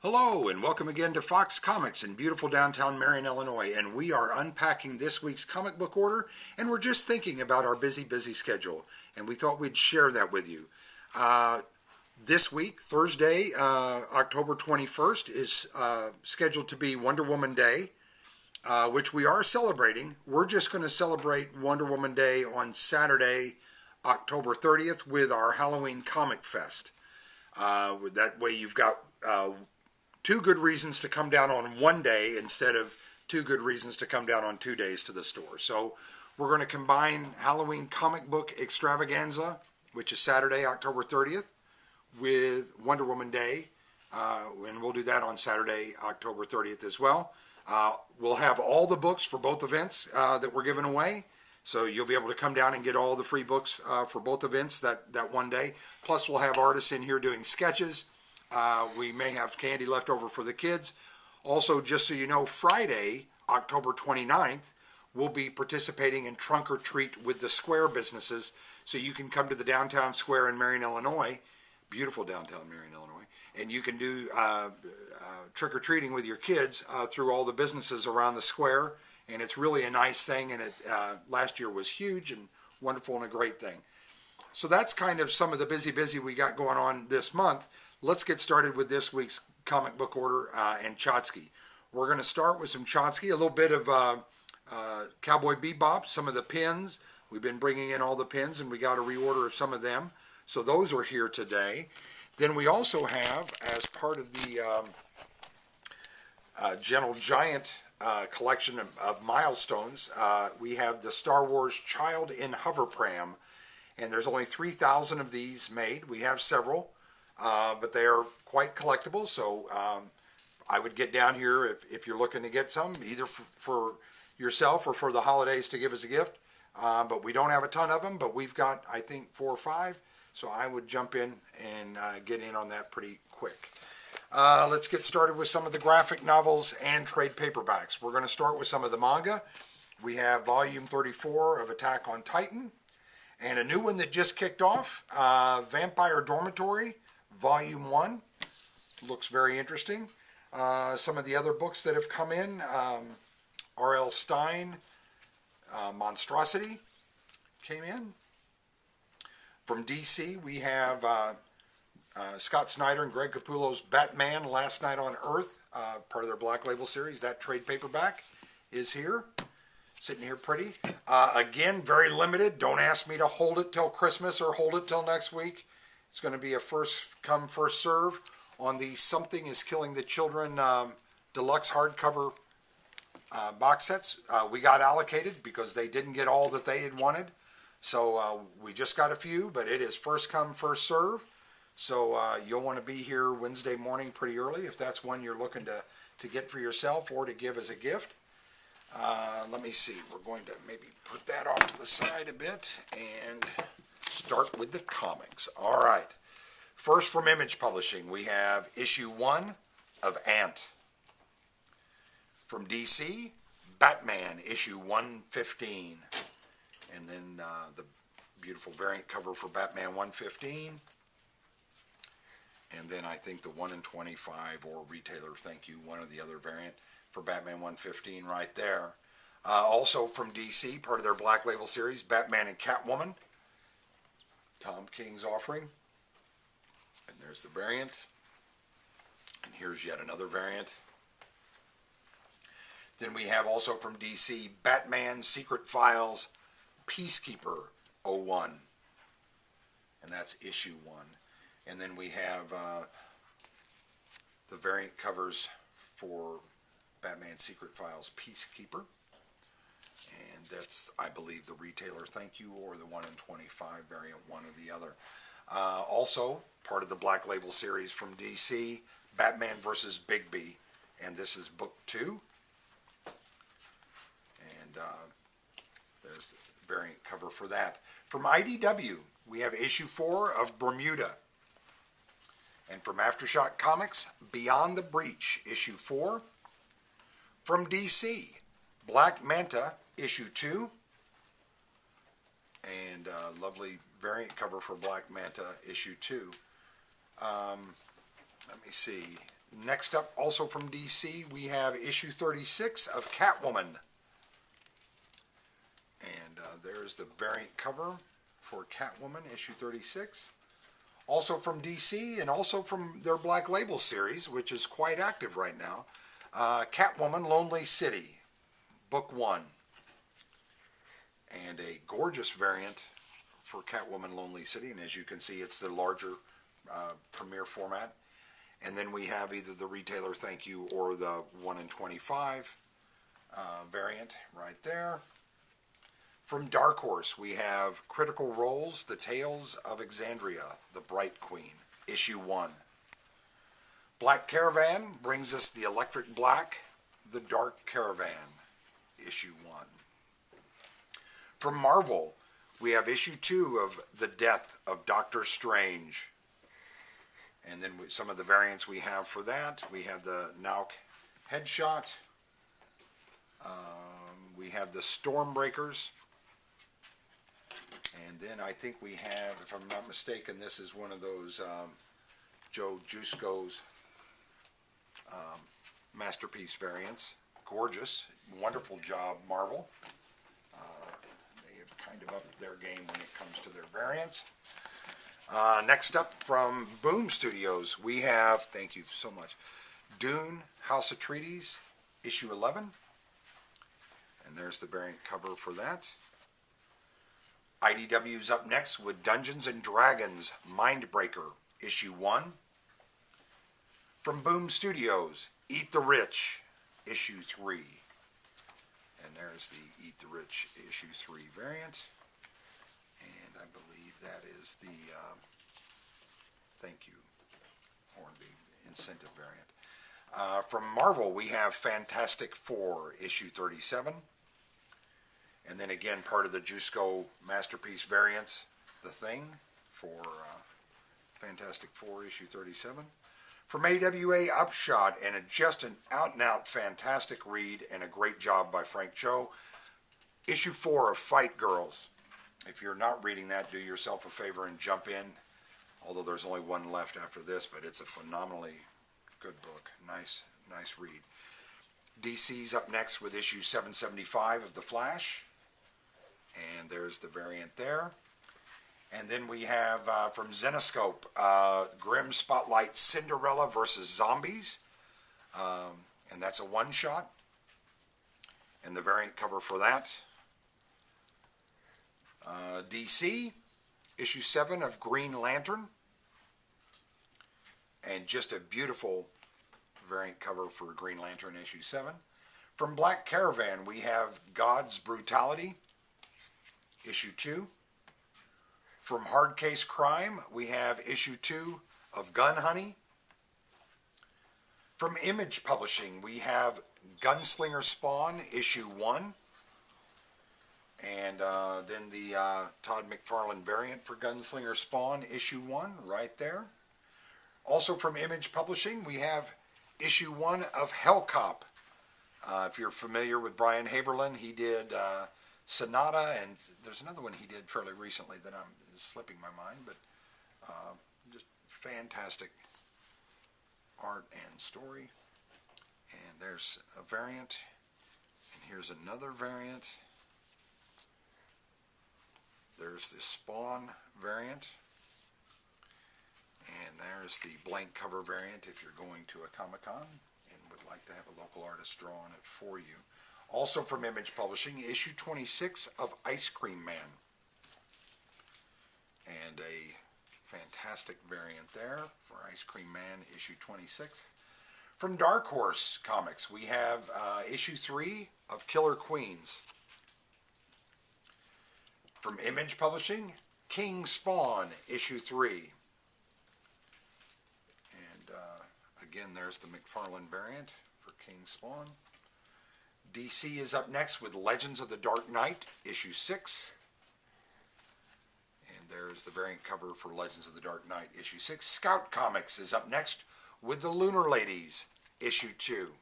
Hello and welcome again to Fox Comics in beautiful downtown Marion, Illinois, and we are unpacking this week's comic book order, and we're just thinking about our busy schedule, and we thought we'd share that with you. This week, Thursday, October 21st, is scheduled to be Wonder Woman Day, which we are celebrating. We're just going to celebrate Wonder Woman Day on Saturday, October 30th, with our Halloween Comic Fest. That way you've got two good reasons to come down on one day instead of two good reasons to come down on 2 days to the store. So we're going to combine Halloween comic book extravaganza, which is Saturday, October 30th, with Wonder Woman Day, and we'll do that on Saturday, October 30th as well. We'll have all the books for both events that we're giving away. So you'll be able to come down and get all the free books for both events that one day. Plus we'll have artists in here doing sketches. We may have candy left over for the kids. Also, just so you know, Friday, October 29th, we'll be participating in Trunk or Treat with the Square businesses. So you can come to the downtown square in Marion, Illinois, beautiful downtown Marion, Illinois, and you can do trick-or-treating with your kids through all the businesses around the square. And it's really a nice thing, and it last year was huge and wonderful and a great thing. So that's kind of some of the busy we got going on this month. Let's get started with this week's comic book order and Chotsky. We're going to start with some Chotsky, a little bit of Cowboy Bebop, some of the pins. We've been bringing in all the pins, and we got a reorder of some of them. So those are here today. Then we also have, as part of the Gentle Giant collection of milestones, we have the Star Wars Child in Hoverpram, and there's only 3,000 of these made. We have several, but they are quite collectible, so I would get down here if you're looking to get some, either for yourself or for the holidays to give as a gift. But we don't have a ton of them, but we've got, I think, 4 or 5, so I would jump in and get in on that pretty quick. Let's get started with some of the graphic novels and trade paperbacks. We're going to start with some of the manga. We have volume 34 of Attack on Titan, and a new one that just kicked off, Vampire Dormitory, volume 1. Looks very interesting. Some of the other books that have come in, R.L. Stine, Monstrosity came in. From DC, we have Scott Snyder and Greg Capullo's Batman Last Night on Earth, part of their Black Label series. That trade paperback is here, sitting here pretty. Again, very limited. Don't ask me to hold it till Christmas or hold it till next week. It's going to be a first come, first serve on the Something is Killing the Children deluxe hardcover box sets. We got allocated because they didn't get all that they had wanted. So we just got a few, but it is first come, first serve. So you'll want to be here Wednesday morning pretty early if that's one you're looking to get for yourself or to give as a gift. Let me see. We're going to maybe put that off to the side a bit and start with the comics. All right. First from Image Publishing, we have issue 1 of Ant. From DC, Batman, issue 115. And then the beautiful variant cover for Batman 115. And then I think the 1 in 25 or retailer, thank you, one or the other variant for Batman 115 right there. Also from DC, part of their Black Label series, Batman and Catwoman. Tom King's offering. And there's the variant. And here's yet another variant. Then we have also from DC, Batman Secret Files Peacekeeper 01. And that's issue 1. And then we have the variant covers for Batman Secret Files Peacekeeper. And that's, I believe, the retailer, thank you, or the 1 in 25 variant, one or the other. Also, part of the Black Label series from DC, Batman vs. Bigby. And this is book 2. And there's the variant cover for that. From IDW, we have issue 4 of Bermuda. And from Aftershock Comics, Beyond the Breach, issue 4. From DC, Black Manta, issue 2. And lovely variant cover for Black Manta, issue 2. Let me see. Next up, also from DC, we have issue 36 of Catwoman. And there's the variant cover for Catwoman, issue 36. Also from DC, and also from their Black Label series, which is quite active right now. Catwoman, Lonely City, book 1. And a gorgeous variant for Catwoman, Lonely City. And as you can see, it's the larger premiere format. And then we have either the retailer thank you or the 1 in 25 variant right there. From Dark Horse, we have Critical Roles, The Tales of Exandria, The Bright Queen, issue 1. Black Caravan brings us the Electric Black, The Dark Caravan, issue 1. From Marvel, we have issue 2 of The Death of Doctor Strange. And then some of the variants we have for that, we have the Nauk Headshot. We have the Stormbreakers. And then I think we have, if I'm not mistaken, this is one of those Joe Jusko's masterpiece variants. Gorgeous. Wonderful job, Marvel. They have kind of upped their game when it comes to their variants. Next up from Boom Studios, we have, thank you so much, Dune, House of Treaties, issue 11. And there's the variant cover for that. IDW's up next with Dungeons & Dragons, Mindbreaker, issue 1. From Boom Studios, Eat the Rich, issue 3. And there's the Eat the Rich, issue 3 variant. And I believe that is the thank you, or the incentive variant. From Marvel, we have Fantastic Four, issue 37. And then again, part of the Jusko Masterpiece variants, The Thing, for Fantastic Four, issue 37. From AWA Upshot, and just an out-and-out fantastic read and a great job by Frank Cho, issue 4 of Fight Girls. If you're not reading that, do yourself a favor and jump in, although there's only one left after this, but it's a phenomenally good book. Nice read. DC's up next with issue 775 of The Flash. And there's the variant there. And then we have from Zenoscope, Grim Spotlight Cinderella versus Zombies. And that's a one-shot. And the variant cover for that. DC, issue 7 of Green Lantern. And just a beautiful variant cover for Green Lantern, issue 7. From Black Caravan, we have God's Brutality, issue 2. From Hard Case Crime, we have issue 2 of Gun Honey. From Image Publishing, we have Gunslinger Spawn, issue 1. And then the Todd McFarlane variant for Gunslinger Spawn, issue 1, right there. Also from Image Publishing, we have issue 1 of Hellcop. If you're familiar with Brian Haberlin, he did Sonata, and there's another one he did fairly recently that is slipping my mind, but just fantastic art and story. And there's a variant, and here's another variant. There's the Spawn variant, and there's the blank cover variant if you're going to a Comic-Con and would like to have a local artist draw on it for you. Also from Image Publishing, issue 26 of Ice Cream Man. And a fantastic variant there for Ice Cream Man, issue 26. From Dark Horse Comics, we have issue 3 of Killer Queens. From Image Publishing, King Spawn, issue 3. And again, there's the McFarlane variant for King Spawn. DC is up next with Legends of the Dark Knight, issue 6. And there's the variant cover for Legends of the Dark Knight, issue 6. Scout Comics is up next with The Lunar Ladies, issue 2.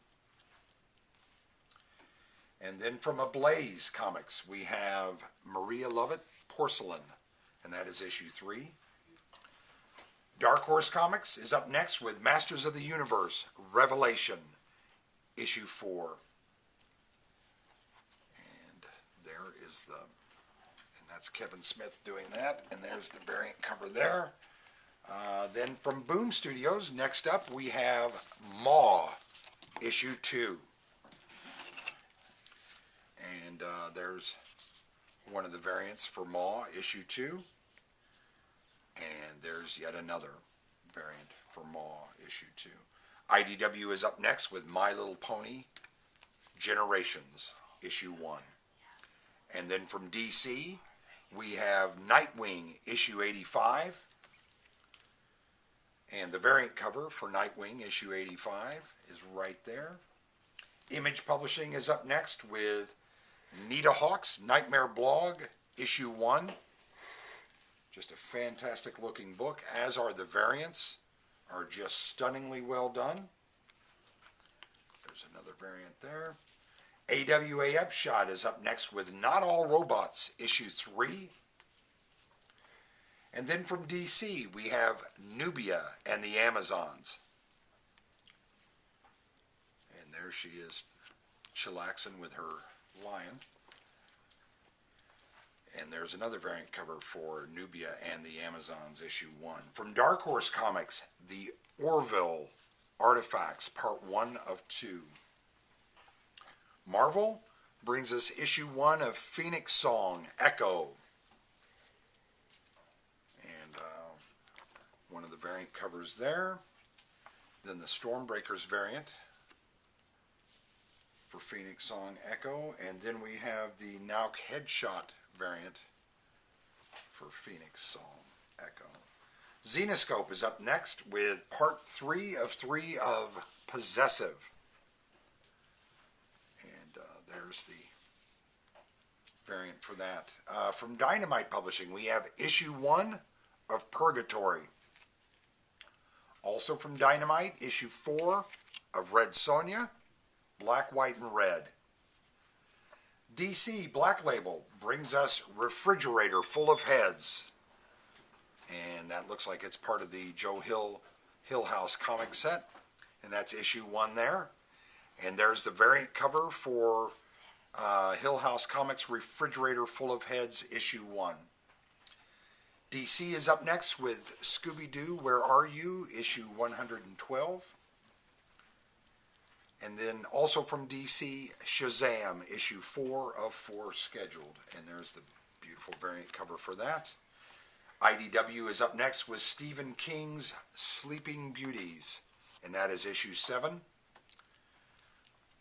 And then from Ablaze Comics, we have Maria Lovett, Porcelain, and that is issue 3. Dark Horse Comics is up next with Masters of the Universe, Revelation, issue 4. And there is and that's Kevin Smith doing that, and there's the variant cover there. Then from Boom Studios, next up we have Maw, issue 2. And there's one of the variants for Maw, issue 2. And there's yet another variant for Maw, issue 2. IDW is up next with My Little Pony, Generations, issue 1. And then from DC, we have Nightwing, issue 85. And the variant cover for Nightwing, issue 85, is right there. Image Publishing is up next with Nita Hawk's Nightmare Blog, issue 1. Just a fantastic looking book, as are the variants, are just stunningly well done. There's another variant there. AWA Upshot is up next with Not All Robots, issue 3. And then from DC, we have Nubia and the Amazons. And there she is, chillaxing with her lion. And there's another variant cover for Nubia and the Amazons, issue 1. From Dark Horse Comics, the Orville Artifacts, part 1 of 2. Marvel brings us issue 1 of Phoenix Song, Echo. And one of the variant covers there. Then the Stormbreakers variant for Phoenix Song, Echo. And then we have the Nauk Headshot variant for Phoenix Song, Echo. Zenoscope is up next with part 3 of Possessive. And there's the variant for that. From Dynamite Publishing, we have issue 1 of Purgatory. Also from Dynamite, issue 4 of Red Sonja, Black, White, and Red. DC Black Label brings us Refrigerator Full of Heads. And that looks like it's part of the Joe Hill House comic set. And that's issue 1 there. And there's the variant cover for Hill House Comics Refrigerator Full of Heads, issue 1. DC is up next with Scooby-Doo, Where Are You, issue 112. And then also from DC, Shazam, issue 4 of 4 scheduled. And there's the beautiful variant cover for that. IDW is up next with Stephen King's Sleeping Beauties. And that is issue 7.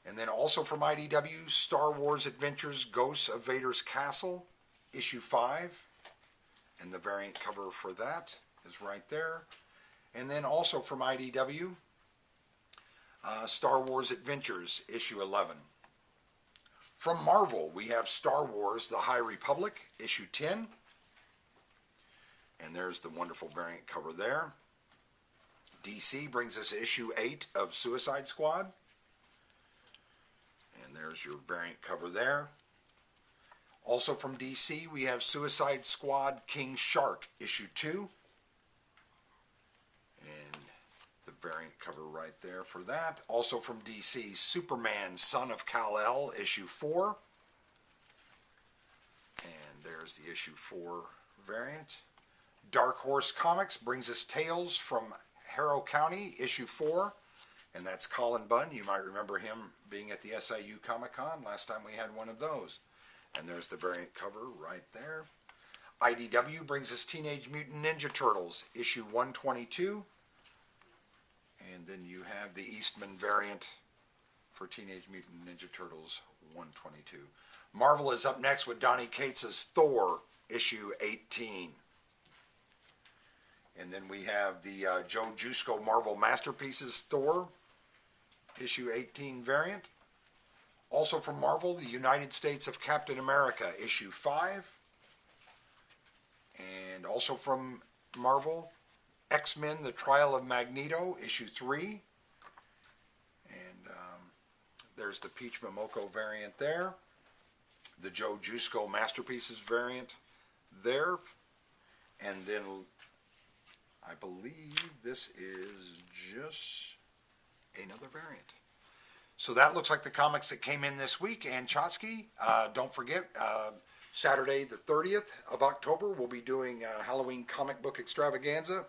And then also from IDW, Star Wars Adventures, Ghosts of Vader's Castle, issue 5. And the variant cover for that is right there. And then also from IDW, Star Wars Adventures, issue 11. From Marvel, we have Star Wars The High Republic, issue 10. And there's the wonderful variant cover there. DC brings us issue 8 of Suicide Squad. And there's your variant cover there. Also from DC, we have Suicide Squad King Shark, issue 2. And the variant cover right there for that. Also from DC, Superman Son of Kal-El, issue 4. And there's the issue 4 variant. Dark Horse Comics brings us Tales from Harrow County, issue 4. And that's Colin Bunn. You might remember him being at the SIU Comic-Con last time we had one of those. And there's the variant cover right there. IDW brings us Teenage Mutant Ninja Turtles, issue 122. And then you have the Eastman variant for Teenage Mutant Ninja Turtles 122. Marvel is up next with Donny Cates' Thor, issue 18. And then we have the Joe Jusko Marvel Masterpieces Thor, issue 18 variant. Also from Marvel, the United States of Captain America, issue 5. And also from Marvel, X-Men, The Trial of Magneto, issue 3. And there's the Peach Momoko variant there. The Joe Jusko Masterpieces variant there. And then I believe this is just another variant. So that looks like the comics that came in this week. And Chotsky, don't forget, Saturday the 30th of October, we'll be doing Halloween comic book extravaganza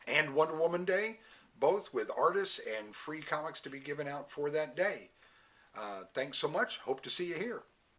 and Wonder Woman Day, both with artists and free comics to be given out for that day. Thanks so much. Hope to see you here.